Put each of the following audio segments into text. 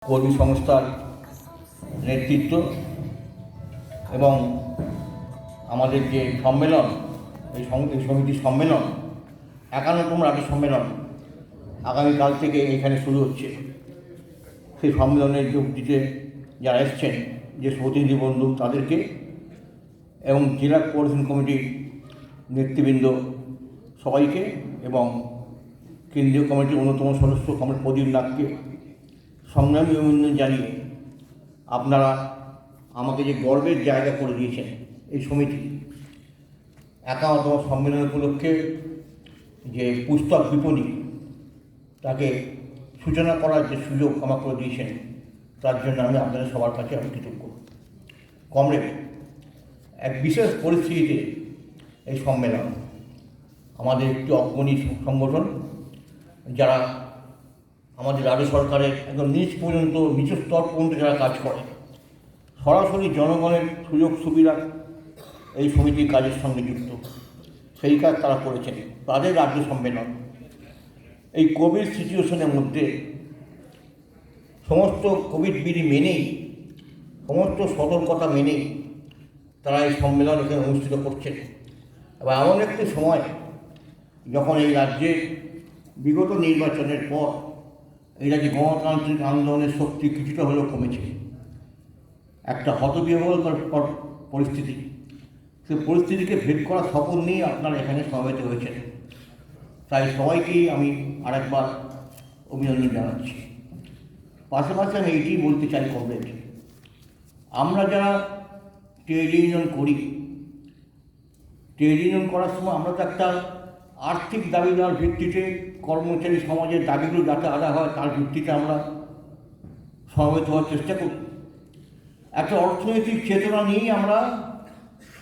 কর্মী সংস্থার নেতৃত্ব এবং আমাদের যে সম্মেলন, এই সমিতির সম্মেলন 51তম রাজ্য সম্মেলন আগামীকাল থেকে এখানে শুরু হচ্ছে। সেই সম্মেলনে যোগ দিতে যারা এসছেন, যে প্রতিনিধি বন্ধু তাদেরকে এবং জেলা কোঅর্ডিনেশন কমিটির নেতৃবৃন্দ সবাইকে এবং কেন্দ্রীয় কমিটির অন্যতম সদস্য কমরেড প্রদীপ নাথকে সংগ্রামী অভিনন্দন জানিয়ে আপনারা আমাকে যে গর্বের জায়গা করে দিয়েছেন এই সমিতি 51তম সম্মেলন উপলক্ষে যে পুস্তক বিপণী তাকে সূচনা করার যে সুযোগ আমাকে করে দিয়েছেন, তার জন্য আমি আপনাদের সবার কাছে আমি কৃতজ্ঞ। কমরেড, এক বিশেষ পরিস্থিতিতে এই সম্মেলন, আমাদের একটি অগ্রণী সংগঠন যারা আমাদের রাজ্য সরকারের একদম নিচ পর্যন্ত, নিচ স্তর পর্যন্ত যারা কাজ করে, সরাসরি জনগণের সুযোগ সুবিধা এই সমিতির কাজের সঙ্গে যুক্ত, সেই কাজ তারা করেছেন। তাদের রাজ্য সম্মেলন এই কোভিড সিচুয়েশনের মধ্যে সমস্ত কোভিড বিধি মেনেই, সমস্ত সতর্কতা মেনেই তারা এই সম্মেলন এখানে অনুষ্ঠিত করছেন। এবং এমন একটি সময় যখন এই রাজ্যে বিগত নির্বাচনের পর এই রাজ্যে গণতান্ত্রিক আন্দোলনের শক্তি কিছুটা হলেও কমেছে, একটা হতবিহ্বলকর পরিস্থিতি, সেই পরিস্থিতিকে ভেদ করা সফল নিয়ে আপনারা এখানে সমবেত হয়েছেন। তাই সবাইকেই আমি আরেকবার অভিনন্দন জানাচ্ছি। পাশাপাশি আমি এইটি বলতে চাই, কমরেড, আমরা যারা ট্রেড ইউনিয়ন করি, ট্রেড ইউনিয়ন করার সময় আমরা তো একটা আর্থিক দাবি দেওয়ার ভিত্তিতে, কর্মচারী সমাজের দাবিগুলো যাতে আদায় হয় তার ভিত্তিতে আমরা সমবেত হওয়ার চেষ্টা করি। একটা অর্থনৈতিক চেতনা নিয়েই আমরা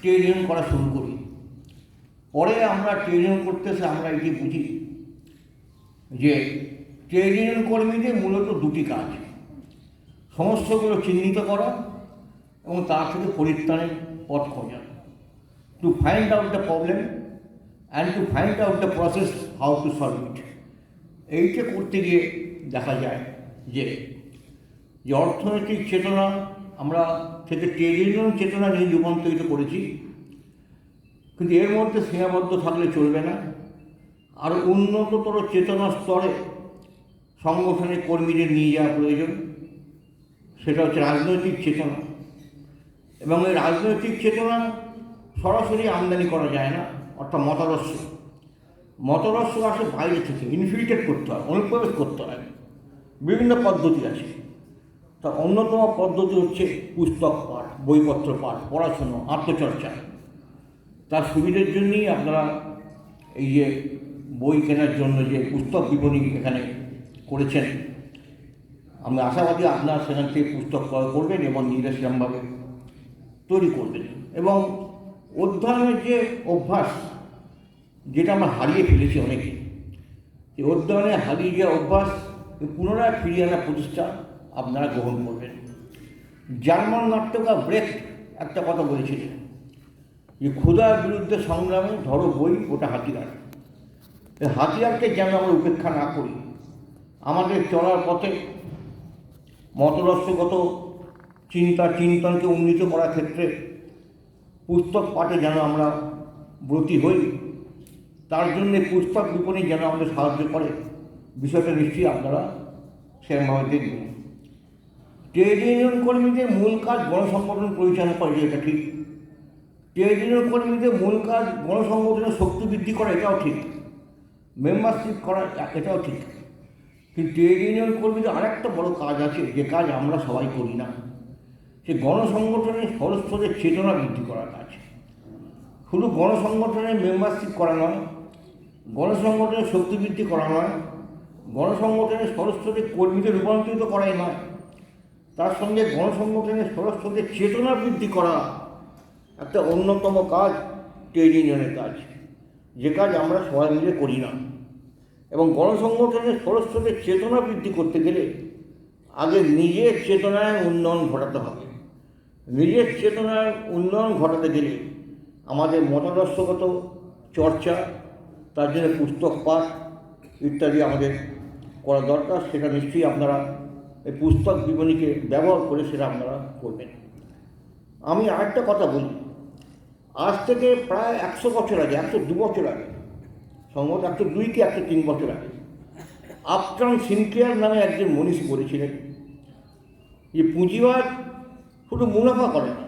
ট্রেড ইউনিয়ন করা শুরু করি। পরে আমরা ট্রেড ইউনিয়ন করতে এসে আমরা এটি বুঝি যে ট্রেড ইউনিয়ন কর্মীদের মূলত দুটি কাজ: সমস্যাগুলো চিহ্নিত করা এবং তার থেকে পরিত্রাণের পথ খোঁজা, to find out the problem and to find out the process how to solve it. এইটা করতে গিয়ে দেখা যায় যে অর্থনৈতিক চেতনা আমরা থেকে ট্রেড ইউনিয়ন চেতনা নিয়ে রূপান্তরিত করেছি, কিন্তু এর মধ্যে সীমাবদ্ধ থাকলে চলবে না। আর উন্নততর চেতনা স্তরে সংগঠনের কর্মীদের নিয়ে যাওয়া প্রয়োজন। সেটা হচ্ছে রাজনৈতিক চেতনা, এবং এই রাজনৈতিক চেতনা সরাসরি আমদানি করা যায় না, অর্থাৎ মতাদর্শ আসে বাইরে থেকে, ইনফিল্ট্রেট করতে হয়, অনুপ্রবেশ করতে হয়। বিভিন্ন পদ্ধতি আছে, তার অন্যতম পদ্ধতি হচ্ছে পুস্তক পাঠ, বইপত্র পাঠ, পড়াশুনো, আত্মচর্চা। তার সুবিধের জন্যই আপনারা এই যে বই কেনার জন্য যে পুস্তক বিপণী এখানে করেছেন, আমি আশাবাদী আপনারা সেখান থেকে পুস্তক ক্রয় করবেন এবং নির্দেশিকামভাবে তৈরি করবেন। এবং অধ্যয়নের যে অভ্যাস, যেটা আমরা হারিয়ে ফেলেছি অনেকে, এই অধ্যয়নে হারিয়ে যাওয়া অভ্যাস পুনরায় ফিরিয়ে আনার প্রচেষ্টা আপনারা গ্রহণ করবেন। জার্মান নাট্যকার ব্রেখট একটা কথা বলেছিলেন যে ক্ষুধার বিরুদ্ধে সংগ্রামে ধরো বই, ওটা হাতিয়ার। এই হাতিয়ারকে যেন আমরা উপেক্ষা না করি। আমাদের চলার পথে মতাদর্শগত চিন্তনকে উন্নীত করার ক্ষেত্রে পুস্তক পাঠে যেন আমরা ব্রতী হই, তার জন্যে পুস্তক বিপণী যেন আমাদের সাহায্য করে, বিষয়টা নিশ্চয়ই আপনারা সেরকমভাবে দেখবেন। ট্রেড ইউনিয়ন কর্মীদের মূল কাজ গণসংগঠন পরিচালনা করে, এটা ঠিক। ট্রেড ইউনিয়ন কর্মীদের মূল কাজ গণসংগঠনের শক্তি বৃদ্ধি করা, এটাও ঠিক। মেম্বারশিপ করা, এটাও ঠিক। কিন্তু ট্রেড ইউনিয়ন কর্মীদের আরেকটা বড় কাজ আছে, যে কাজ আমরা সবাই করি না, সে গণসংগঠনের সদস্যদের চেতনা বৃদ্ধি করার কাজ। শুধু গণসংগঠনের মেম্বারশিপ করা নয়, গণসংগঠনের শক্তি বৃদ্ধি করা নয়, গণসংগঠনের সদস্যদের কর্মীদের রূপান্তরিত করাই নয়, তার সঙ্গে গণসংগঠনের সদস্যদের চেতনা বৃদ্ধি করা একটা অন্যতম কাজ ট্রেড ইউনিয়নের কাজ, যে কাজ আমরা সবাই মিলে করি না। এবং গণসংগঠনের সদস্যদের চেতনা বৃদ্ধি করতে গেলে আগে নিজের চেতনায় উন্নয়ন ঘটাতে হবে। নিজের চেতনায় উন্নয়ন ঘটাতে গেলে আমাদের মতাদর্শগত চর্চা, তার জন্য পুস্তক পাঠ ইত্যাদি আমাদের করা দরকার। সেটা নিশ্চয়ই আপনারা এই পুস্তক বিপণীকে ব্যবহার করে সেটা আপনারা করবেন। আমি আরেকটা কথা বলি, আজ থেকে প্রায় 100 বছর আগে, 102 বছর আগে, সম্ভবত 102 কি 103 বছর আগে, আপট্রাম সিনক্লেয়ার নামে একজন মনীষী বলেছিলেন যে পুঁজিবাদ শুধু মুনাফা করে না,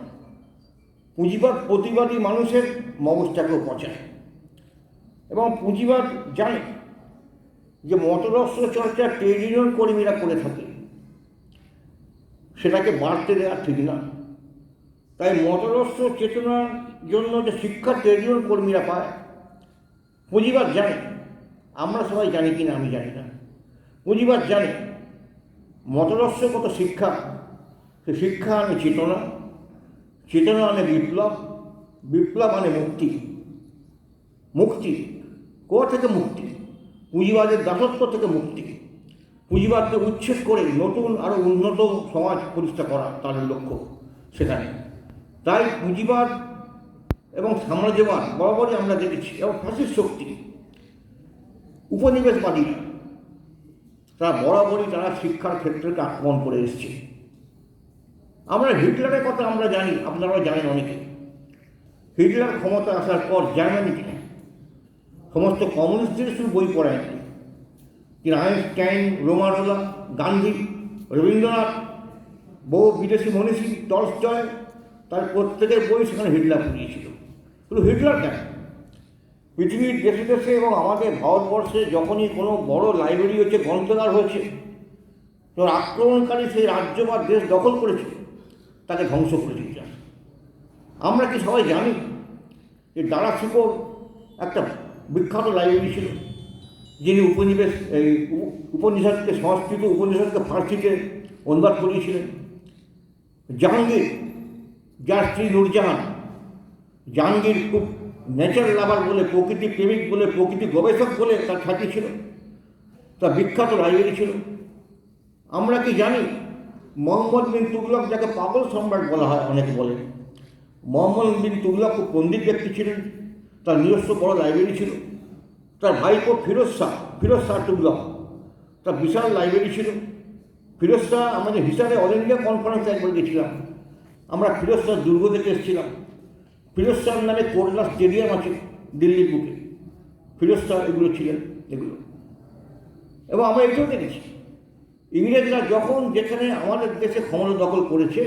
পুঁজিবাদ প্রতিবাদী মানুষের মগজটাকেও পচায়। এবং পুঁজিবাদ জানে যে মতদর্শ চর্চা ট্রেড ইউনিয়ন কর্মীরা করে থাকে, সেটাকে বাড়তে দেওয়া ঠিক না। তাই মতদর্শ চেতনার জন্য যে শিক্ষা ট্রেড ইউনিয়ন কর্মীরা পায়, পুঁজিবাদ জানে, আমরা সবাই জানি কিনা আমি জানি না, পুঁজিবাদ জানে মতদর্শগত শিক্ষা, সে শিক্ষা আনে চেতনা, চেতনা আনে বিপ্লব, বিপ্লব আনে মুক্তি, মুক্তি কোথা থেকে মুক্তি? পুঁজিবাদের দাসত্ব থেকে মুক্তি, পুঁজিবাদকে উচ্ছেদ করে নতুন আরও উন্নত সমাজ প্রতিষ্ঠা করা তাদের লক্ষ্য সেখানে। তাই পুঁজিবাদ এবং সাম্রাজ্যবাদ বরাবরই আমরা দেখেছি, এবং ফ্যাসিস্ট শক্তি উপনিবেশবাদীরা তারা বরাবরই তারা শিক্ষার ক্ষেত্রকে আক্রমণ করে এসছে। আমরা হিটলারের কথা আমরা জানি, আপনারাও জানেন অনেকে। হিটলার ক্ষমতা আসার পর জার্মানিতে সমস্ত কমিউনিস্টদের শুধু বই পড়ায়, তিনি আইনস্টাইন, রোমানোলা, গান্ধী, রবীন্দ্রনাথ, বহু বিদেশি মনীষী, টলস্টয়, তার প্রত্যেকের বই সেখানে হিটলার পড়িয়েছিল। শুধু হিটলার কেন, পৃথিবীর দেশে দেশে এবং আমাদের ভারতবর্ষে যখনই কোনো বড় লাইব্রেরি হচ্ছে, গ্রন্থাগার হয়েছে, তো আক্রমণকারী সেই রাজ্য বা দেশ দখল করেছে, তাকে ধ্বংস করে দিতে। আমরা কি সবাই জানি যে দারাশিকোর একটা বিখ্যাত লাইব্রেরি ছিল, যিনি উপনিষদকে সংস্কৃত, উপনিষদকে ফার্সিতে অনুবাদ করিয়েছিলেন। জাহাঙ্গীর, যার স্ত্রী নূরজাহান, জাহাঙ্গীর খুব নেচার লাভার বলে, প্রকৃতি প্রেমিক বলে, প্রকৃতি গবেষক বলে তার খ্যাতি ছিল, তার বিখ্যাত লাইব্রেরি ছিল। আমরা কি জানি মোহাম্মদ বিন তুগলক, যাকে পাগল সম্রাট বলা হয় অনেকে বলে, মোহাম্মদ বিন তুগলক খুব পণ্ডিত ব্যক্তি ছিলেন, তার নিজস্ব বড় লাইব্রেরি ছিল। তার ভাইপো ফিরোজ শাহ তুগলক, তার বিশাল লাইব্রেরি ছিল। ফিরোজ শাহ আমাদের হিসারে অল ইন্ডিয়া কনফারেন্সে একবার গেছিলাম, আমরা ফিরোজ শাহ দুর্গ থেকে এসেছিলাম। ফিরোজ শাহ নামে কোটলা স্টেডিয়াম আছে দিল্লির বুকে, ফিরোজ শাহ এগুলো ছিলেন এগুলো। এবং আমরা এটাও দেখেছি, ইংরেজরা যখন যেখানে আমাদের দেশে ক্ষমতা দখল করেছে,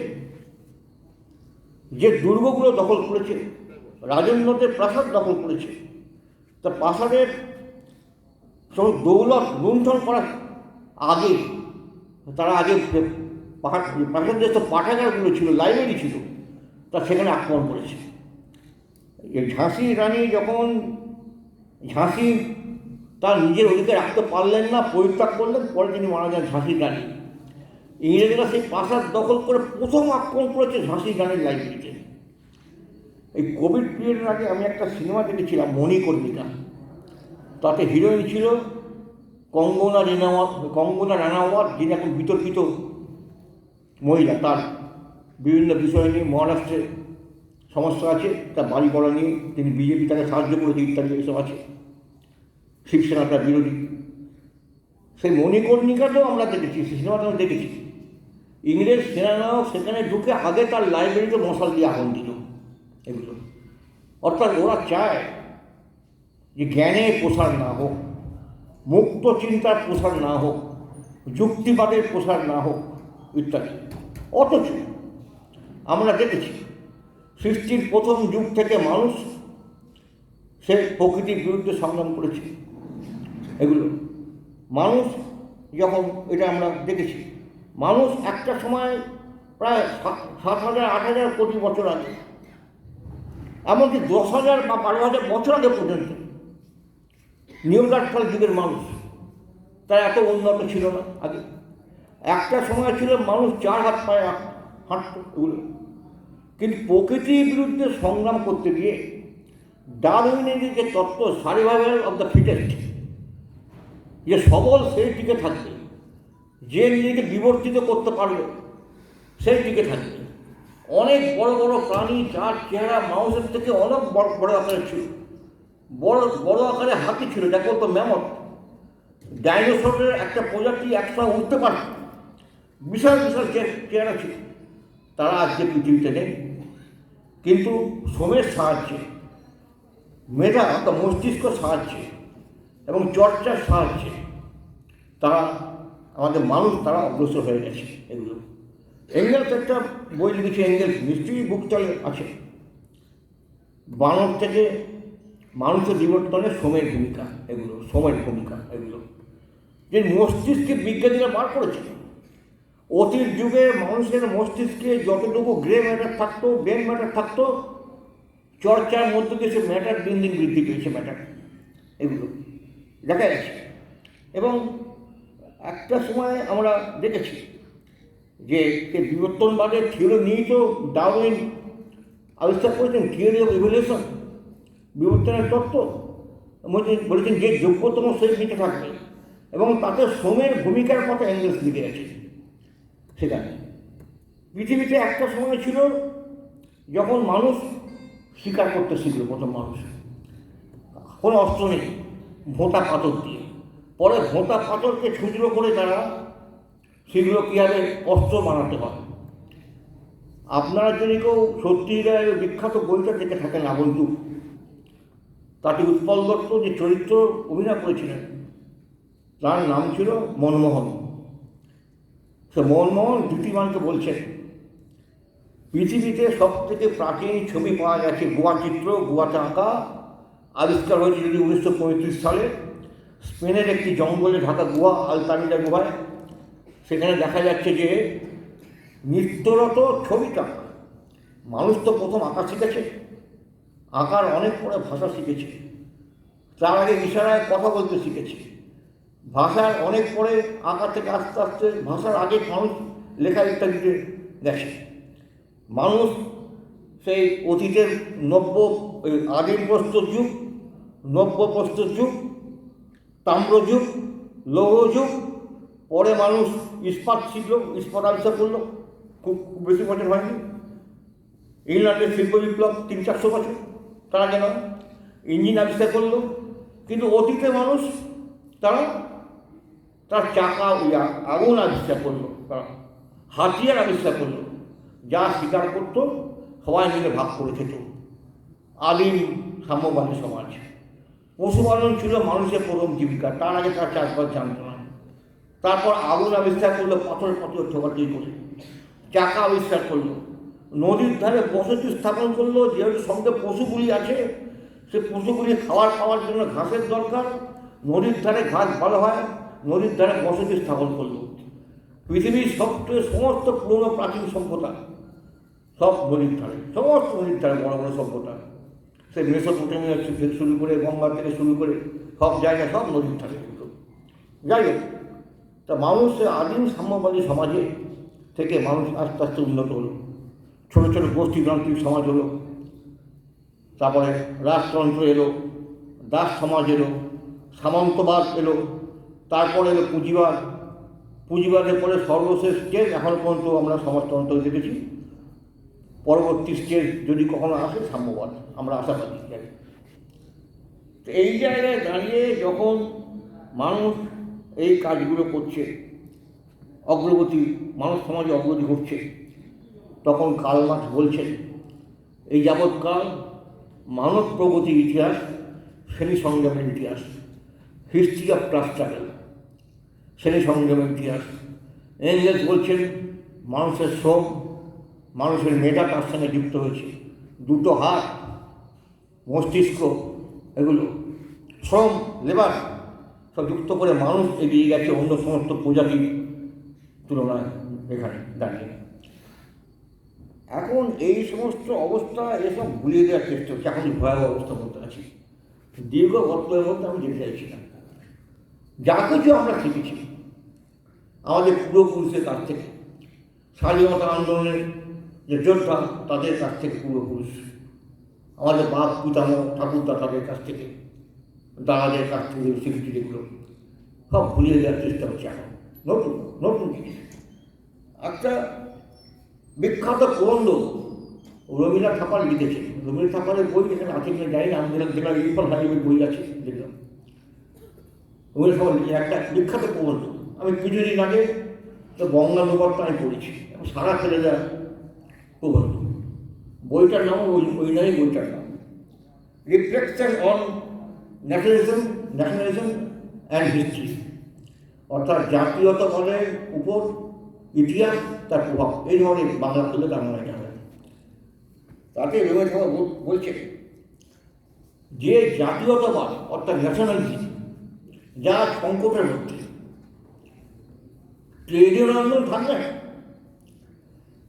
যে দুর্গগুলো দখল করেছে, রাজেন্দ্রদের প্রাসাদ দখল করেছে, তা প্রাসাদের সব দৌলত লুণ্ঠন করার আগে তারা আগে প্রাসাদের তো পাঠাগারগুলো ছিল, লাইব্রেরি ছিল, তা সেখানে আক্রমণ করেছে। এই ঝাঁসি রানী যখন ঝাঁসি তার নিজের অধিকার রাখতে পারলেন না, পরিত্যাগ করলেন, পরে তিনি মারা যান ঝাঁসির রানী। ইংরেজরা সেই প্রাসাদ দখল করে প্রথম আক্রমণ করেছে ঝাঁসির রানীর লাইব্রেরিতে। এই কোভিড পিরিয়ডের আগে আমি একটা সিনেমা দেখেছিলাম, মণিকর্ণিকা। তাতে হিরোইন ছিল কঙ্গনা রানাওয়াত, যিনি এখন বিতর্কিত মহিলা। তার বিভিন্ন বিষয় নিয়ে মহারাষ্ট্রে সমস্যা আছে, তার বাড়ি করা নিয়ে তিনি বিজেপি তাকে সাহায্য করেছে ইত্যাদি এইসব আছে, শিবসেনা তার বিরোধী। সেই মণিকর্ণিকাতেও আমরা দেখেছি, সিনেমাটাও দেখেছি, ইংরেজ সেনানায়ক সেখানে ঢুকে আগে তার লাইব্রেরিতে মশাল দিয়ে আগুন দিল। এগুলো অর্থাৎ ওরা চায় যে জ্ঞানের প্রসার না হোক, মুক্ত চিন্তার প্রসার না হোক, যুক্তিবাদের প্রসার না হোক ইত্যাদি। অথচ আমরা দেখেছি সৃষ্টির প্রথম যুগ থেকে মানুষ সে প্রকৃতির বিরুদ্ধে সংগ্রাম করেছে। এগুলো মানুষ যখন, এটা আমরা দেখেছি, মানুষ একটা সময় প্রায় 7,000 8,000 কোটি বছর আগে, এমনকি 10,000 বা 12,000 বছর আগে পর্যন্ত নিউরাট্রাল যুগের মানুষ তারা এত উন্নত ছিল না। আগে একটা সময় ছিল মানুষ 4 হাত পায়ে হাঁটত এগুলো। কিন্তু প্রকৃতির বিরুদ্ধে সংগ্রাম করতে গিয়ে ডারউইনের যে তত্ত্ব, সার্ভাইভাল অফ দ্য ফিটেস্ট, যে সবল সেই টিকে থাকবে, যে নিজেকে বিবর্তিত করতে পারবে সেই টিকে থাকবে। অনেক বড় বড় প্রাণী, যার চেহারা মানুষের থেকে অনেক বড় আকারের ছিল, বড় আকারে হাতি ছিল, যাকে বলতো ম্যামথ। ডাইনোসরের একটা প্রজাতি একসময় উঠতে পারত, বিশাল বিশাল চেহারা ছিল, তারা আজকে পৃথিবীতে নেই। কিন্তু শ্রমের সাহায্যে, মেধা অর্থাৎ মস্তিষ্ক সাহায্যে এবং চর্চার সাহায্যে তারা আমাদের মানুষ তারা অগ্রসর হয়ে গেছে। এগুলো এঙ্গেলস একটা বই লিখেছে, এঙ্গেলস নিশ্চয়ই বুকস্টলে আছে, মানব থেকে মানুষের বিবর্তনে শ্রমের ভূমিকা। এগুলো শ্রমের ভূমিকা, এগুলো যে মস্তিষ্কে বিজ্ঞানীরা বার করেছে। অতীত যুগে মানুষের মস্তিষ্কে যতটুকু গ্রে ম্যাটার থাকতো, ব্রেন ম্যাটার থাকতো, চর্চার মধ্যে দিয়ে সে ম্যাটার দিন দিন বৃদ্ধি পেয়েছে, ম্যাটার এগুলো দেখা গেছে। এবং একটা সময় আমরা দেখেছি যে বিবর্তনবাদের থিওরি নিয়েই তো ডারউইন আবিষ্কার করেছেন, থিওরি অফ ইভলিউশন, বিবর্তনের তত্ত্ব। বলেছেন যে যোগ্যতম সেই বেঁচে থাকবে, এবং তাতে শ্রমের ভূমিকার কথা এঙ্গেলস লিখে আছে। সেখানে পৃথিবীতে একটা সময় ছিল যখন মানুষ শিকার করতে শিখলো, প্রথম মানুষ, কোনো অস্ত্র নেই, ভোঁতা পাথর দিয়ে। পরে ভোঁতা পাথরকে ছুঁচড়ো করে তারা সেগুলো কীভাবে অস্ত্র বানাতে হয়। আপনারা যদি কেউ সত্যিকার বিখ্যাত বইটা দেখে থাকেন আগন্তুক, তাতে উৎপল দত্ত যে চরিত্র অভিনয় করেছিলেন তার নাম ছিল মনমোহন। সে মনমোহন দ্বিতীয়মানকে বলছেন, পৃথিবীতে সব থেকে প্রাচীন ছবি পাওয়া গেছে গোয়া চিত্র, গোয়াতে আঁকা, আবিষ্কার হয়েছে যদি 1935 সালে স্পেনের একটি জঙ্গলে ঢাকা গোয়া, আলতামিরা গুহায়। সেখানে দেখা যাচ্ছে যে নিত্যরত ছবিটা, মানুষ তো প্রথম আঁকা শিখেছে, আঁকার অনেক পরে ভাষা শিখেছে, তার আগে ইশারায় কথা বলতে শিখেছে, ভাষার অনেক পরে আঁকা থেকে আস্তে আস্তে ভাষার আগে মানুষ লেখা ইত্যাদিতে গেছে। মানুষ সেই অতীতের আদিম প্রস্তর যুগ, নব্য প্রস্তর যুগ, তাম্রযুগ, লৌহ যুগ, পরে মানুষ ইস্পাত শিখল, ইস্পাত আবিষ্কার করলো, খুব বেশি বছর হয়নি। ইংল্যান্ডের শিল্প বিপ্লব 300-400 বছর, তারা কেন ইঞ্জিন আবিষ্কার করলো। কিন্তু অতীতে মানুষ তার চাকা, আগুন আবিষ্কার করলো, তারা হাতিয়ার আবিষ্কার করলো, যা শিকার করতো সবাই মিলে ভাগ করে খেত। আদিম সাম্যবাদী সমাজ। পশুপালন ছিল মানুষের প্রথম জীবিকা, তার আগে তার চাষবাস জানত না। তারপর আগুন আবিষ্কার করলো, পাথর ঠোকাঠুকি করে, চাকা আবিষ্কার করলো, নদীর ধারে বসতি স্থাপন করলো। যেহেতু সঙ্গে পশুগুলি আছে, সে পশুগুলি খাওয়ার জন্য ঘাসের দরকার, নদীর ধারে ঘাস ভালো হয়, নদীর ধারে বসতি স্থাপন করলো। পৃথিবীর সবচেয়ে সমস্ত পুরনো প্রাচীন সভ্যতা সব নদীর ধারে, সমস্ত নদীর ধারে বড় বড় সভ্যতা, সে মেসোপটেমিয়া থেকে শুরু করে, গঙ্গা থেকে শুরু করে সব জায়গায় সব নদীর ধারে। যাই হোক, তা মানুষের আদিম সাম্যবাদী সমাজে থেকে মানুষ আস্তে আস্তে উন্নত হলো, ছোটো ছোটো গোষ্ঠীতান্ত্রিক সমাজ হলো, তারপরে রাজতন্ত্র এলো, দাস সমাজ এলো, সামন্তবাদ এলো, তারপরে এলো পুঁজিবাদ। পুঁজিবাদের পরে সর্বশেষ স্টেজ এখন পর্যন্ত আমরা সমাজতন্ত্র দেখেছি, পরবর্তী স্টেজ যদি কখনো আসে সাম্যবাদ, আমরা আশাবাদী। তো এই জায়গায় দাঁড়িয়ে যখন মানুষ এই কাজগুলো করছে, অগ্রগতি, মানুষ সমাজে অগ্রগতি ঘটছে, তখন কার্ল মার্কস বলছেন এই যাবৎকাল মানব প্রগতির ইতিহাস শ্রেণী সংগ্রামের ইতিহাস, হিস্ট্রি অফ ক্লাস স্ট্রাগল, শ্রেণী সংগ্রামের ইতিহাস। এঙ্গেলস বলছেন মানুষের শ্রম, মানুষের মেধা তার সঙ্গে যুক্ত হয়েছে, দুটো হাত, মস্তিষ্ক, এগুলো শ্রম, লেবার সব যুক্ত করে মানুষ এগিয়ে গেছে অন্য সমস্ত প্রজাতির তুলনায় এখানে দাঁড়িয়ে। এখন এই সমস্ত অবস্থা এসব ভুলিয়ে দেওয়ার চেষ্টা হচ্ছে। এখন ভয়াবহ অবস্থা বলতে আছি, দীর্ঘ গল্পের মধ্যে আমি যেতে চাইছি না। যা কিছু আমরা শিখেছি আমাদের পূর্বপুরুষের কাছ থেকে, স্বাধীনতা আন্দোলনের যে যোদ্ধা তাদের কাছ থেকে, পূর্বপুরুষ আমাদের বাপ পিতামহ ঠাকুরদা তাদের কাছ থেকে, দাদাদের কাছ থেকে শিখেছি, যেগুলো সব ভুলিয়ে দেওয়ার চেষ্টা হচ্ছে। এখন নতুন নতুন জিনিস। একটা বিখ্যাত প্রবন্ধ রবীন্দ্রনাথ ঠাকুর লিখেছেন, রবীন্দ্রনাথ ঠাকুরের বই এখানে আছে কিনা জানি না, আমি দেখলাম ইরফান হাবিবের বই আছে, দেখলাম রবীন্দ্রনাথ ঠাকুর একটা বিখ্যাত প্রবন্ধ। আমি কিছুদিন আগে তো বঙ্গানুবাদটা আমি পড়েছি এবং সারা ফেলে দেওয়া প্রবন্ধ। বইটার নাম ওই নয়, বইটার নাম reflection on nationalism and history, অর্থাৎ জাতীয়তাবাদের উপর ইতিহাস তার প্রভাব, এই ধরনের বাংলা তুলে তার মনে হয়। তাতে রবীন্দ্রনাথ ঠাকুর বলছে যে জাতীয়তাবাদ অর্থাৎ ন্যাশনালিজম যা সংকটের মধ্যে, ট্রেড ইউনিয়ন আন্দোলন থাকবে না,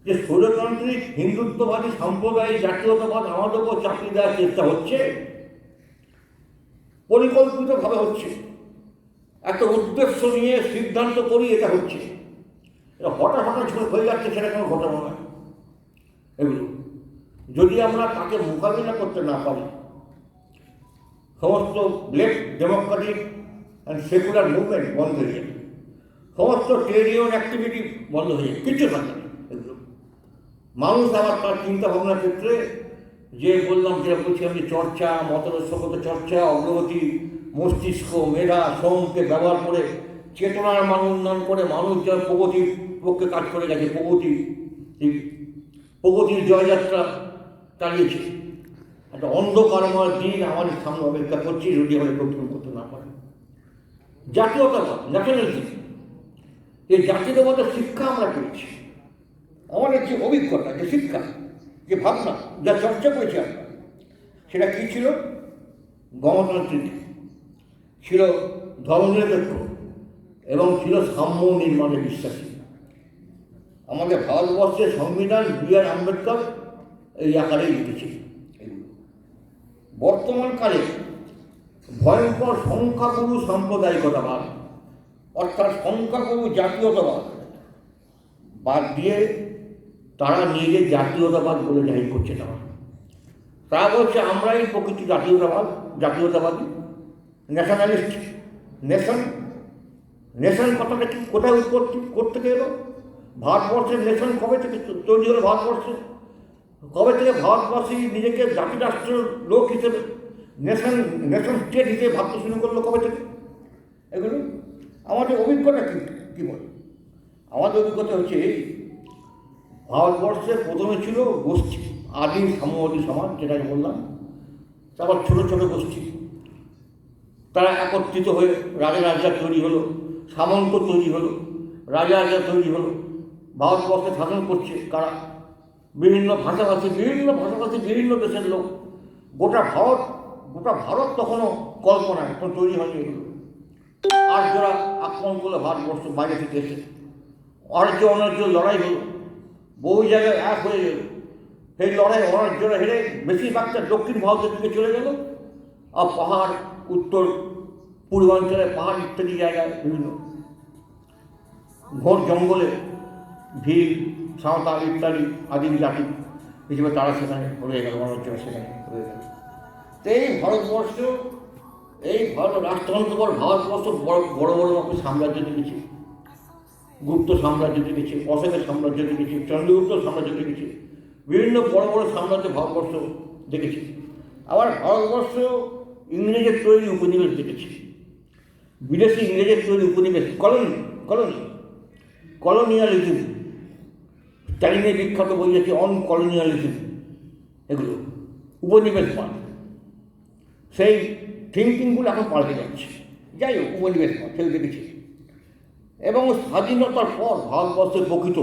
যে স্বৈরতান্ত্রিক হিন্দুত্ববাদী সাম্প্রদায়িক জাতীয়তাবাদ আমাদের উপর চাকরি দেওয়ার চেষ্টা হচ্ছে, পরিকল্পিতভাবে হচ্ছে, একটা উদ্দেশ্য নিয়ে সিদ্ধান্ত করি এটা হচ্ছে, এটা হঠাৎ হয়ে যাচ্ছে, সেটা কোনো ঘটনা নয়। এগুলো যদি আমরা তাকে মোকাবিলা করতে না পারি, সমস্ত left Democratic and secular movement বন্ধ হয়ে যাবে, সমস্ত ট্রেড ইউনিয়ন অ্যাক্টিভিটি বন্ধ হয়ে যাবে, কিছু থাকবে না। এগুলো মানুষ আবার তার চিন্তা ভাবনার ক্ষেত্রে যে বললাম, যেটা বলছিলাম যে চর্চা, মতাদর্শগত চর্চা, অগ্রগতি, মস্তিষ্ক, মেধা, শ্রমকে ব্যবহার করে চেতনার মান উন্নয়ন করে মানুষ যার প্রগতির পক্ষে কাজ করে গেছে, প্রগতির জয়যাত্রা চালিয়েছে। একটা অন্ধকারময় দিন আমাদের সামনে অপেক্ষা করছি যদি আমরা প্রতিরোধ করতে না পারি। জাতীয়তাবাদ, ন্যাশনালিজম, এই জাতীয়তাবাদের শিক্ষা আমরা পেয়েছি। আমাদের যে অভিজ্ঞতা, যে শিক্ষা, যে ভাবনা, যা চর্চা করেছি আমরা, সেটা কী ছিল? গণতান্ত্রিক ছিল, ধর্মনিরপেক্ষ এবং ছিল সাম্য নির্মাণে বিশ্বাসী। আমাদের ভারতবর্ষের সংবিধান বি.আর. আম্বেদকর এই আকারেই লিখেছে। বর্তমানকালে ভয়ঙ্কর সংখ্যাগুরু সাম্প্রদায়িকতাবাদ অর্থাৎ সংখ্যাগুরু জাতীয়তাবাদ বাদ দিয়ে তারা নিজেদের জাতীয়তাবাদ বলে জাহির করছে। তারা বলছে আমরাই প্রকৃত জাতীয়তাবাদী, ন্যাশনালিস্ট। নেশন কথাটা কি, কোথায় উৎপত্তি করতে এলো? ভারতবর্ষের নেশন কবে থেকে তৈরি হলো? কবে থেকে ভারতবর্ষী নিজেকে জাতি রাষ্ট্রের লোক হিসেবে, নেশন স্টেট হিসেবে ভাবতে শুরু করলো কবে থেকে? এগুলো আমাদের অভিজ্ঞতা কী বলে? আমাদের অভিজ্ঞতা হচ্ছে এই, ভারতবর্ষে প্রথমে ছিল গোষ্ঠী, আদিম সাম্যবাদী সমাজ যেটাকে বললাম, তারপর ছোটো ছোটো গোষ্ঠী, তারা একত্রিত হয়ে রাজা তৈরি হলো, সামন্ত তৈরি হলো, রাজা তৈরি হলো, ভারতবর্ষে শাসন করছে কারা? বিভিন্ন ভাষাভাষী বিভিন্ন দেশের লোক। গোটা ভারত তখনও কল্পনায়, তখন তৈরি হয়নি এগুলো। আর্যরা আক্রমণ করলে ভারতবর্ষ বাইরে থেকে এসে অনার্য লড়াই হলো, বহু জায়গায় এক হয়ে গেল। সেই লড়াই অনার্যরা হেরে বেশিরভাগটা দক্ষিণ ভারতের দিকে চলে গেল, আর পাহাড়, উত্তর পূর্বাঞ্চলে পাহাড় ইত্যাদি জায়গায় বিভিন্ন ঘোর জঙ্গলে ভিড়, সাঁওতাল ইত্যাদি আদিম জাতি হিসেবে তারা সেখানে হয়ে গেল, অনার্যরা সেখানে হয়ে গেল। তো এই ভারতবর্ষ, রাষ্ট্রযন্ত্র পর ভারতবর্ষ বড় মাপের সাম্রাজ্য দেখেছে, গুপ্ত সাম্রাজ্য দেখেছে, অশোকের সাম্রাজ্য দেখেছে, চন্দ্রগুপ্ত সাম্রাজ্য দেখেছে, বিভিন্ন বড় সাম্রাজ্য ভারতবর্ষ দেখেছে। আবার ভারতবর্ষ ইংরেজের তৈরি উপনিবেশ দেখেছে, বিদেশি ইংরেজের তৈরি উপনিবেশ, কলোনিয়ালিজম। স্ট্যালিনের বিখ্যাত বই আছে অন কলোনিয়ালিজম, এগুলো উপনিবেশবাদ। সেই থিঙ্কিংগুলো এখন পাল্টে যাচ্ছে। যাই হোক, উপনিবেশবাদ সেও দেখেছে। এবং স্বাধীনতার পর ভারতবর্ষের প্রকৃত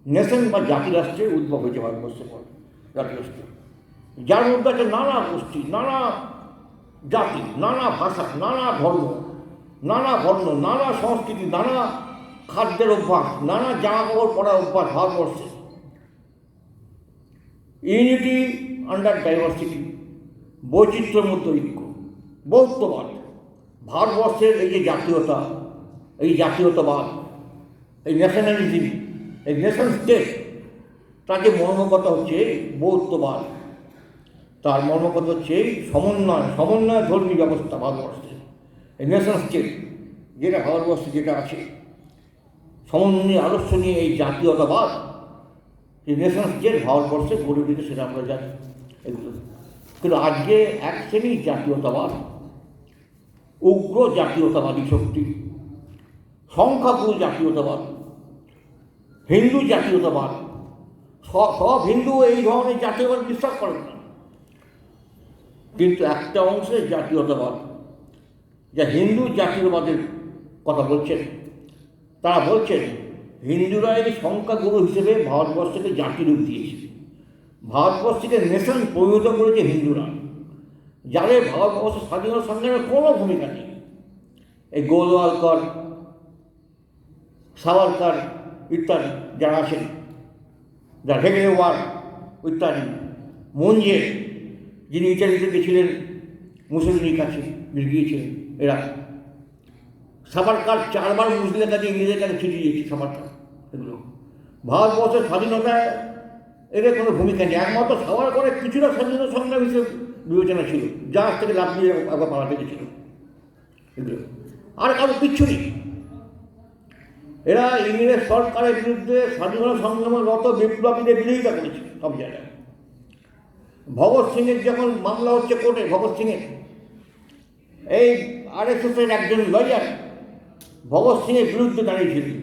নেশন বা জাতিরাষ্ট্রের উদ্ভব হয়েছে। ভারতবর্ষের পর জাতিরাষ্ট্র, যার মধ্যে আছে নানা গোষ্ঠী, নানা জাতি, নানা ভাষা, নানা ধর্ম, নানা বর্ণ, নানা সংস্কৃতি, নানা খাদ্যের অভ্যাস, নানা জামা কাপড় পরার অভ্যাস। ভারতবর্ষে ইউনিটি আন্ডার ডাইভার্সিটি, বৈচিত্র্যের মধ্যে ঐক্য, বহুত্ববাদ। ভারতবর্ষের এই যে জাতীয়তা, এই জাতীয়তাবাদ, এই ন্যাশনালিজম, এই নেশন স্টেট, তার যে মর্মকথা হচ্ছে বহুত্ববাদ, তার মর্মকথা হচ্ছে সমন্বয় ধর্মী ব্যবস্থা। ভারতবর্ষে এই নেশন স্টেট যেটা ভারতবর্ষে যেটা আছে, সমন্বয় আদর্শ নিয়ে এই জাতীয়তাবাদ, এই নেশন স্টেট ভারতবর্ষে গড়ে উঠেছে, সেটা আমরা জানি। এগুলো কিন্তু আজকে এক শ্রেণীর জাতীয়তাবাদ, উগ্র জাতীয়তাবাদী শক্তি, সংখ্যাগুরু জাতীয়তাবাদ, হিন্দু জাতীয়তাবাদ, সব হিন্দু এই ধরনের জাতীয়বাদ বিশ্বাস করেন না, কিন্তু একটা অংশের জাতীয়তাবাদ যা হিন্দু জাতীয়বাদের কথা বলছেন, তারা বলছেন হিন্দুরা এই সংখ্যাগুরু হিসেবে ভারতবর্ষকে জাতি রূপ দিয়েছে, ভারতবর্ষকে নেশন পরিণত করেছে হিন্দুরা, যাদের ভারতবর্ষ স্বাধীনতা সংগ্রামে কোনো ভূমিকা নেই। এই গোলওয়ালকর, সাভারকর ইত্যাদি যারা আছেন, যারা হেগড়েওয়ার ইত্যাদি, মঞ্জে যিনি ইটালিতে গেছিলেন মুসলিমের কাছে গিয়েছিলেন, এরা সাভারকর 4 বার মুসলিমের কাছে ইংরেজের কাছে চিঠি দিয়েছে। সাভারকর এগুলো ভারতবর্ষের স্বাধীনতায় এদের কোনো ভূমিকা নেই। একমাত্র সাভারকরের কিছুটা স্বাধীনতা সংগ্রাম হিসেবে বিবেচনা ছিল, যার থেকে লাভ দিয়ে একবার পালাতে গেছিল, এগুলো আর কারো কিচ্ছু নেই। এরা ইংরেজ সরকারের বিরুদ্ধে স্বাধীনতা সংগ্রামরত বিপ্লবীদের বিরোধিতা করেছে সব জায়গায়। ভগৎ সিংয়ের যখন মামলা হচ্ছে কোর্টে, ভগৎ সিংয়ের এই RSSের একজন লয়ার ভগৎ সিংয়ের বিরুদ্ধে দাঁড়িয়েছিলেন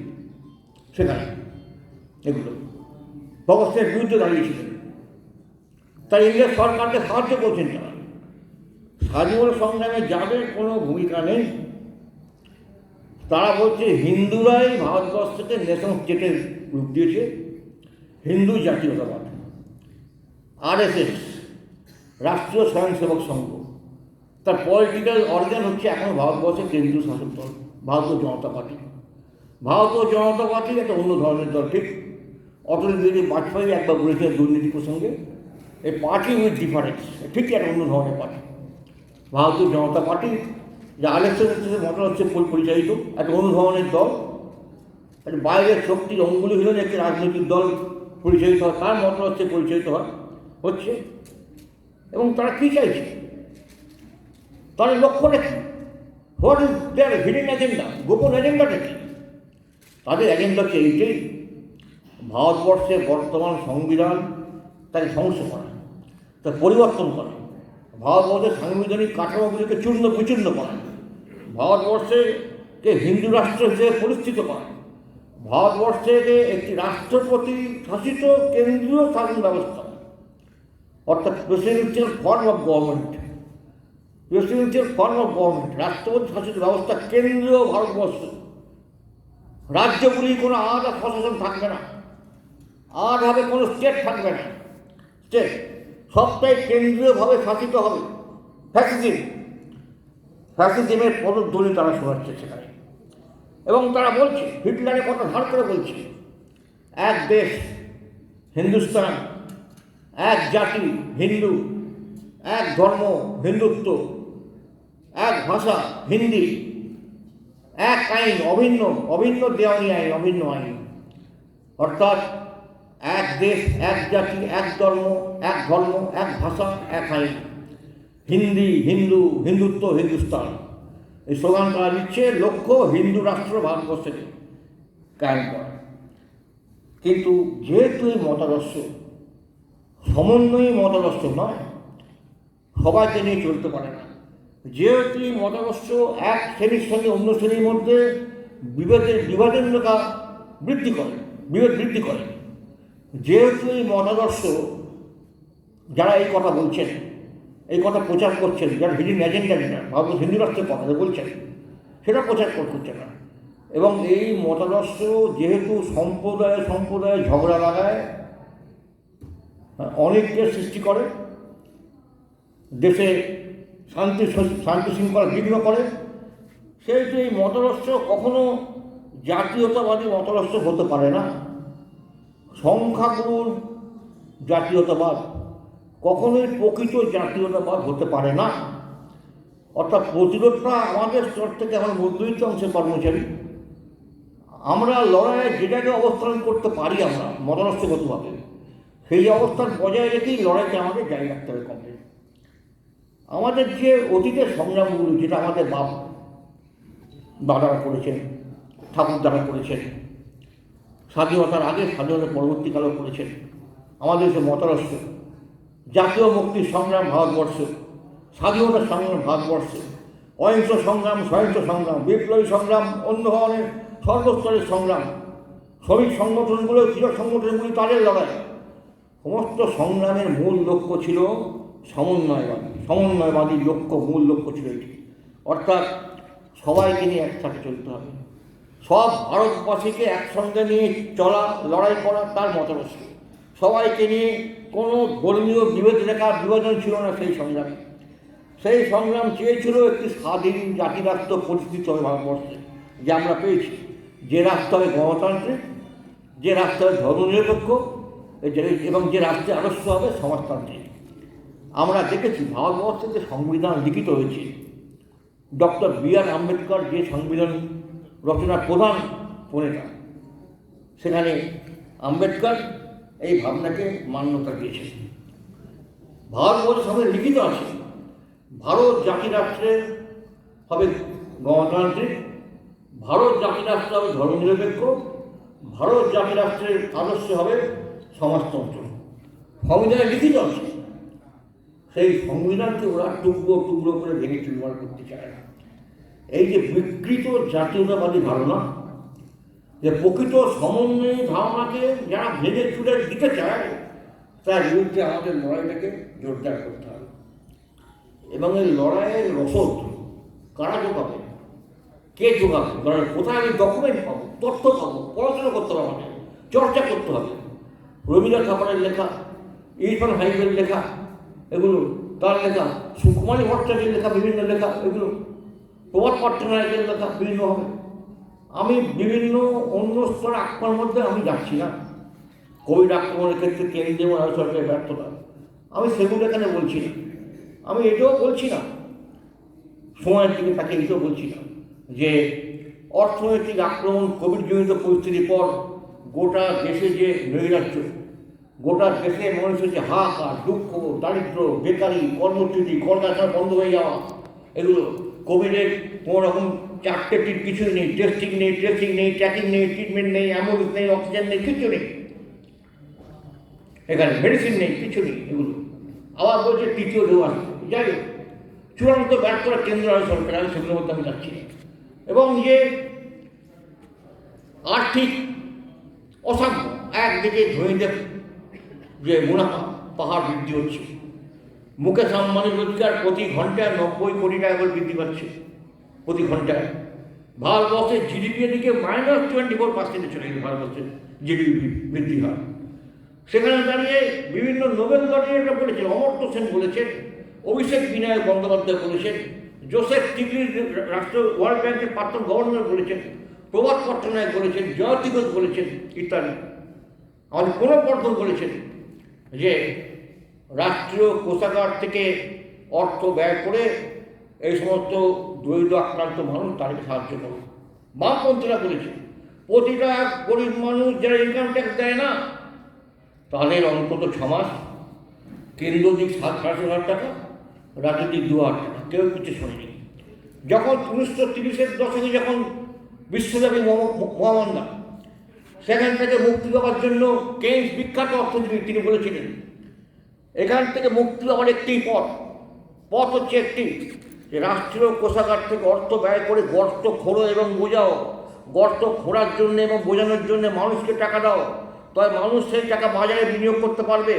সেখানে, এগুলো ভগৎ সিংয়ের বিরুদ্ধে দাঁড়িয়েছিলেন, তাই ইংরেজ সরকারকে সাহায্য করছেন তারা। স্বাধীনতা সংগ্রামে যাদের কোনো ভূমিকা নেই, তারা বলছে হিন্দুরাই ভারতবর্ষকে নেশন স্টেটের রূপ দিয়েছে, হিন্দু জাতীয়তাবাদ। RSS রাষ্ট্রীয় স্বয়ংসেবক সংঘ, তার পলিটিক্যাল অর্গান হচ্ছে এখন ভারতবর্ষের কেন্দ্রীয় শাসক দল ভারতীয় জনতা পার্টি। ভারতীয় জনতা পার্টি একটা অন্য ধরনের দল, ঠিক অটল বিহারী বাজপেয়ী একবার বলেছেন দুর্নীতি প্রসঙ্গে, এই পার্টি উইথ ডিফারেন্স, ঠিকই একটা অন্য ধরনের পার্টি। ভারতীয় জনতা পার্টি যা RSSের মতো হচ্ছে পরিচালিত একটা অন্য ধরনের দল, একটা বাইরের শক্তির অঙ্গুলি হলেন একটি রাজনৈতিক দল পরিচালিত হয়, তার মতো হচ্ছে পরিচালিত হচ্ছে। এবং তারা কী চাইছে, তাদের লক্ষ্যটা কী, what is their hidden agenda, গোপন এজেন্ডাটা কী? তাদের এজেন্ডা হচ্ছে এইটাই, ভারতবর্ষের বর্তমান সংবিধান তাকে ধ্বংস করা, তার পরিবর্তন করা, ভারতবর্ষের সাংবিধানিক কাঠামোগুলিকে চূর্ণ বিচূর্ণ করা, ভারতবর্ষকে হিন্দু রাষ্ট্র হিসেবে পরিস্থিত করা, ভারতবর্ষকে একটি রাষ্ট্রপতি শাসিত কেন্দ্রীয় শাসন ব্যবস্থা, অর্থাৎ প্রেসিডেন্সিয়াল ফর্ম অফ গভর্নমেন্ট, রাষ্ট্রপতি শাসিত ব্যবস্থা কেন্দ্রীয় ভারতবর্ষ। রাজ্যগুলি কোনো আলাদা প্রশাসন থাকবে না, আলাদাভাবে কোনো স্টেট থাকবে না, স্টেট সবটাই কেন্দ্রীয়ভাবে শাসিত হবে। ফ্যাসিজমের পদধ্বনি তারা শোনাচ্ছে সেখানে, এবং তারা বলছে, হিটলারের কথা ধার করে বলছে, এক দেশ হিন্দুস্তান, এক জাতি হিন্দু, এক ধর্ম হিন্দুত্ব, এক ভাষা হিন্দি, এক আইন অভিন্ন দেওয়ানি আইন, অভিন্ন আইন, অর্থাৎ এক দেশ, এক জাতি, এক ধর্ম, এক ভাষা, এক আইন, হিন্দি, হিন্দুত্ব, হিন্দুস্তান। এই স্লোগান তারা দিচ্ছে, লক্ষ্য হিন্দু রাষ্ট্র ভারতবর্ষে কায়েম করা। কিন্তু যেহেতু এই মতাদর্শ সমন্বয়ী মতাদর্শ নয়, সবাইকে নিয়ে চলতে পারে না, যেহেতু এই মতাদর্শ এক শ্রেণীর সঙ্গে অন্য শ্রেণীর মধ্যে বিভাজনতা বৃদ্ধি করে, বিভেদ বৃদ্ধি করে, যেহেতু এই মতাদর্শ যারা এই কথা বলছেন, এই কথা প্রচার করছেন, যারা হিডেন এজেন্ডা যেটা ভারতবর্ষ হিন্দু রাষ্ট্রের কথা বলছেন, সেটা প্রচার করছে না। এবং এই মতাদর্শ যেহেতু সম্প্রদায়ে ঝগড়া লাগায়, অনেকের সৃষ্টি করে, দেশে শান্তি শৃঙ্খলা বিঘ্ন করে, সেহেতু এই মতাদর্শ কখনো জাতীয়তাবাদী মতাদর্শ হতে পারে না। সংখ্যাগুরুর জাতীয়তাবাদ কখনোই প্রকৃত জাতীয়তাবাদ হতে পারে না। অর্থাৎ প্রতিরোধটা আমাদের স্তর থেকে, আমার মধ্যবিত্ত অংশের কর্মচারী, আমরা লড়াইয়ে যেটাকে অবস্থান করতে পারি আমরা মতাদর্শগতভাবে, সেই অবস্থান বজায় রেখেই লড়াইতে আমাদের জায়গা রাখতে হবে কমপ্লিট। আমাদের যে অতীতের সংগ্রামগুলো, যেটা আমাদের দাদারা করেছেন, ঠাকুর দ্বারা করেছেন, স্বাধীনতার আগে স্বাধীনতার পরবর্তীকালেও করেছেন, আমাদের যে মতাদর্শ, জাতীয় মুক্তির সংগ্রাম ভারতবর্ষ, স্বাধীনতার সংগ্রাম ভারতবর্ষ, অহিংস সংগ্রাম, সহিংস সংগ্রাম, বিপ্লবী সংগ্রাম, অন্য ধরনের সর্বস্তরের সংগ্রাম, শ্রমিক সংগঠনগুলো, কৃষক সংগঠনগুলি তাদের লড়াই। সমস্ত সংগ্রামের মূল লক্ষ্য ছিল সমন্বয়বাদী লক্ষ্য, মূল লক্ষ্য ছিল এটি। অর্থাৎ সবাইকে নিয়ে একসাথে চলতে হবে, সব ভারতবাসীকে একসঙ্গে নিয়ে চলা, লড়াই করা তার মতামত ছিল। সবাইকে নিয়ে কোনো ধর্মীয় বিভাজন ছিল না সেই সংগ্রাম চেয়েছিল একটি স্বাধীন জাতিরাষ্ট্র পরিস্থিতি হবে ভারতবর্ষে, যে আমরা পেয়েছি। যে রাষ্ট্র হবে গণতান্ত্রিক, যে রাষ্ট্র হবে ধর্মনিরপেক্ষ, এবং যে রাষ্ট্রের আদর্শ হবে সমাজতান্ত্রিক। আমরা দেখেছি ভারতবর্ষে যে সংবিধান লিখিত হয়েছে, ডক্টর বি.আর. আম্বেদকর যে সংবিধান রচনার প্রধান প্রণেতা, সেখানে আম্বেদকর এই ভাবনাকে মান্যতা দিয়েছে। ভারতবর্ষের সঙ্গে লিখিত আছে ভারত জাতিরাষ্ট্রের হবে গণতান্ত্রিক, ভারত জাতিরাষ্ট্র হবে ধর্মনিরপেক্ষ, ভারত জাতিরাষ্ট্রের আদর্শ হবে সমাজতন্ত্র। সংবিধানে লিখিত আছে। সেই সংবিধানকে ওরা টুকরো টুকরো করে ভেঙে চুরমার করতে চায় না। এই যে বিকৃত জাতীয়তাবাদী ধারণা, যে প্রকৃত সমন্বয়ী ধারণাকে যারা ভেঙে চুরে দিতে চায়, তার বিরুদ্ধে আমাদের লড়াইটাকে জোরদার করতে হবে। এবং এই লড়াইয়ের রসদ কারা যোগাবে, কে যোগাবে, কোথায় আমি ডকুমেন্ট পাবো, তথ্য পাবো, পড়াশোনা করতে হবে, আমাকে চর্চা করতে হবে। রবীন্দ্রনাথ ঠাকুরের লেখা, ইরফান হাবিবের লেখা, এগুলো তার লেখা, সুকুমারী ভট্টাচার্যের লেখা, বিভিন্ন লেখা, এগুলো প্রভাত পট্টনায়কের লেখা বিভিন্ন হবে। আমি বিভিন্ন অন্য স্তর আক্রমণের মধ্যে আমি যাচ্ছি না। কোভিড আক্রমণের ক্ষেত্রে কেন্দ্রীয় রাজ্য সরকারের ব্যর্থতা, আমি সেগুলো এখানে বলছি না। আমি এটাও বলছি না, সময়ের দিকে তাকে এটাও বলছি না যে অর্থনৈতিক আক্রমণ, কোভিডজনিত পরিস্থিতির পর গোটা দেশে যে নৈরাজ্য, গোটা দেশে মানুষের যে হাহাকার, দুঃখ, দারিদ্র, বেকারি, কর্মচ্যুতি, কলকারখানা বন্ধ হয়ে যাওয়া, এগুলো কোভিডের কোনো রকম চারটে কিছুই নেই, টেস্টিং নেই, ট্র্যাকিং নেই, ট্রিটমেন্ট নেই, অ্যাম্বুলেন্স নেই, অক্সিজেন নেই, কিছু নেই, এখানে মেডিসিন নেই, কিছু নেই। এগুলো আবার বলছে তৃতীয় ঢেউ আসবে। যাই হোক, চূড়ান্ত ব্যর্থ করা কেন্দ্র রাজ্য সরকার, আমি সেগুলোর মধ্যে আমি যাচ্ছি না। এবং যে আর্থিক অসাম্য, একদিকে ধনীদের যে মুনাফা পাহাড় বৃদ্ধি হচ্ছে, মুকেশ আম্বানির রোজগার প্রতি ঘন্টায় 90 কোটি টাকা করে বৃদ্ধি পাচ্ছে প্রতি ঘন্টায়। ভারতবর্ষের জিডিপি দিকে -24% চলে গেছে ভারতবর্ষের জিডিপি বৃদ্ধি হার। সেখানে দাঁড়িয়ে বিভিন্ন নোবেল লরিয়েটরা বলেছেন, অমর্ত্য সেন বলেছেন, অভিষেক বিনায়ক বন্দ্যোপাধ্যায় বলেছেন, জোসেফ স্টিগলিৎজ রাষ্ট্র ওয়ার্ল্ড ব্যাংকের প্রাক্তন গভর্নর বলেছেন, প্রভাত পট্টনায়ক বলেছেন, জয়তী ঘোষ বলেছেন ইত্যাদি। আমাদের পুনঃবর্ধন বলেছেন যে রাষ্ট্রীয় কোষাগার থেকে অর্থ ব্যয় করে এই সমস্ত দরিদ্র আক্রান্ত মানুষ তাদেরকে সাহায্য করুন। বামপন্থীরা বলেছে প্রতিটা গরিব মানুষ যারা ইনকাম ট্যাক্স দেয় না, তাদের অন্তত 6 মাস কেন্দ্র দিক 7,500 টাকা, রাজ্য দিক 2,000 টাকা, কেউ কিছু শোনেনি। যখন 1930-এর দশকে যখন বিশ্বব্যাপী মহামন্দা, সেখান থেকে মুক্তি পাওয়ার জন্য কেইন্স বিখ্যাত অর্থনীতি তিনি বলেছিলেন, এখান থেকে মুক্তি পাওয়ার একটি পথ হচ্ছে একটি, যে রাষ্ট্রীয় কোষাগার থেকে অর্থ ব্যয় করে গর্ত খোঁড়ো এবং বোঝাও, গর্ত খোঁড়ার জন্য এবং বোঝানোর জন্য মানুষকে টাকা দাও, তবে মানুষ সেই টাকা বাজারে বিনিয়োগ করতে পারবে।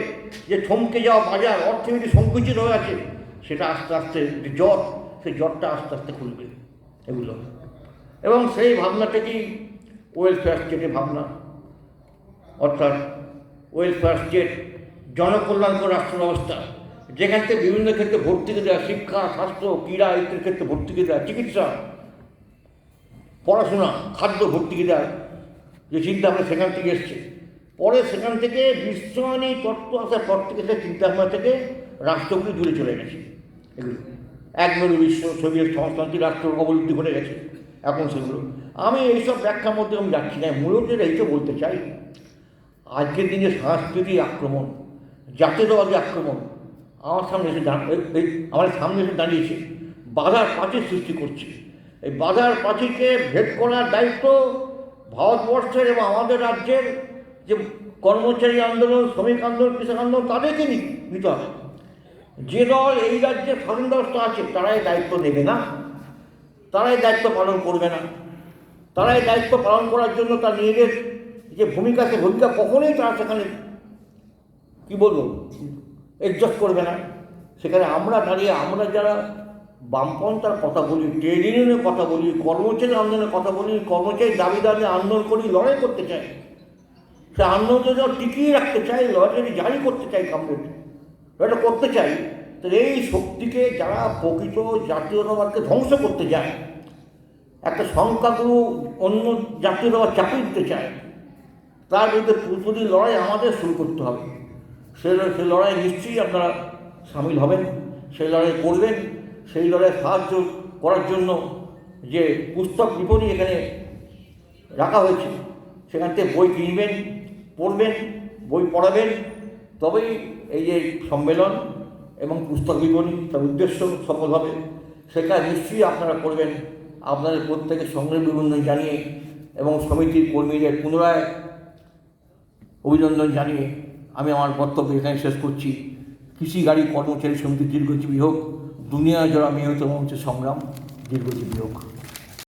যে থমকে যাওয়া বাজার, অর্থনীতি সংকুচিত হয়ে আছে, সেটা আস্তে আস্তে জট, সেই জটটা আস্তে আস্তে খুলবে। এগুলো এবং সেই ভাবনা থেকেই ওয়েলফেয়ার স্টেটের ভাবনা, অর্থাৎ ওয়েলফেয়ার স্টেট জনকল্যাণকর রাষ্ট্র ব্যবস্থা, যেখান থেকে বিভিন্ন ক্ষেত্রে ভর্তুকি দেওয়া, শিক্ষা, স্বাস্থ্য, ক্রীড়া ইত্যাদির ক্ষেত্রে ভর্তুকি দেওয়া, চিকিৎসা, পড়াশোনা, খাদ্য ভর্তুকি দেওয়া, যে চিন্তাভাবনা সেখান থেকে এসছে। পরে সেখান থেকে বিশ্বায়নী তত্ত্ব আসার পর থেকে সেই চিন্তাভাবনা থেকে রাষ্ট্রগুলি দূরে চলে গেছে। এগুলো একমেরু বিশ্ব, সোভিয়েত সমাজতান্ত্রিক রাষ্ট্র অবলব্ধি করে গেছে এখন সেগুলো। আমি এইসব ব্যাখ্যার মধ্যে আমি যাচ্ছি না, মূলত এইটা বলতে চাই, আজকের দিনে সাংস্কৃতিক আক্রমণ, জাতীয়তাবাদী আক্রমণ আমার সামনে এসে দাঁড়িয়েছে, বাধার প্রাচীর সৃষ্টি করছে। এই বাধার প্রাচীরকে ভেদ করার দায়িত্ব ভারতবর্ষের এবং আমাদের রাজ্যের যে কর্মচারী আন্দোলন, শ্রমিক আন্দোলন, কৃষক আন্দোলন, তাদেরকে নিতে হবে। যে দল এই রাজ্যের শাসন ব্যবস্থা আছে তারা এই দায়িত্ব নেবে না, তারা এই দায়িত্ব পালন করবে না, তারা এই দায়িত্ব পালন করার জন্য তার নিজেদের যে ভূমিকা, সে ভূমিকা কখনোই তারা সেখানে কী বলবো অ্যাডজাস্ট করবে না। সেখানে আমরা দাঁড়িয়ে, আমরা যারা বামপন্থার কথা বলি, ট্রেড ইউনিয়নের কথা বলি, কর্মচারী আন্দোলনের কথা বলি, কর্মচারী দাবি আন্দোলন করি, লড়াই করতে চাই, সে আন্দোলনটা যখন টিকিয়ে রাখতে চাই, লড়াইটা জারি করতে চাই, কমপ্লিট লড়াইটা করতে চাই, তো এই শক্তিকে যারা প্রকৃত জাতীয়তাবাদকে ধ্বংস করতে যায়, একটা সংখ্যাগুরু অন্য জাতীয়তাবাদ চাপিয়ে দিতে চায়, তার বিরুদ্ধে পুরোপুরি লড়াই আমাদের শুরু করতে হবে। সে লড়াই নিশ্চয়ই আপনারা সামিল হবেন, সেই লড়াই করবেন। সেই লড়াই সাহায্য করার জন্য যে পুস্তক বিপণী এখানে রাখা হয়েছে, সেখান থেকে বই কিনবেন, পড়বেন, বই পড়াবেন, তবেই এই যে সম্মেলন এবং পুস্তক বিপণী তার উদ্দেশ্য সফল হবে। সেটা নিশ্চয়ই আপনারা করবেন। আপনাদের প্রত্যেকের সংগ্রামী অভিনন্দন জানিয়ে এবং সমিতির কর্মীদের পুনরায় অভিনন্দন জানিয়ে আমি আমার বক্তব্য এখানে শেষ করছি। কৃষি গাড়ি কর্মচারী সমিতি দীর্ঘজীবী হোক, দুনিয়া জোড়া মেহনত মঞ্চের সংগ্রাম দীর্ঘজীবী হোক।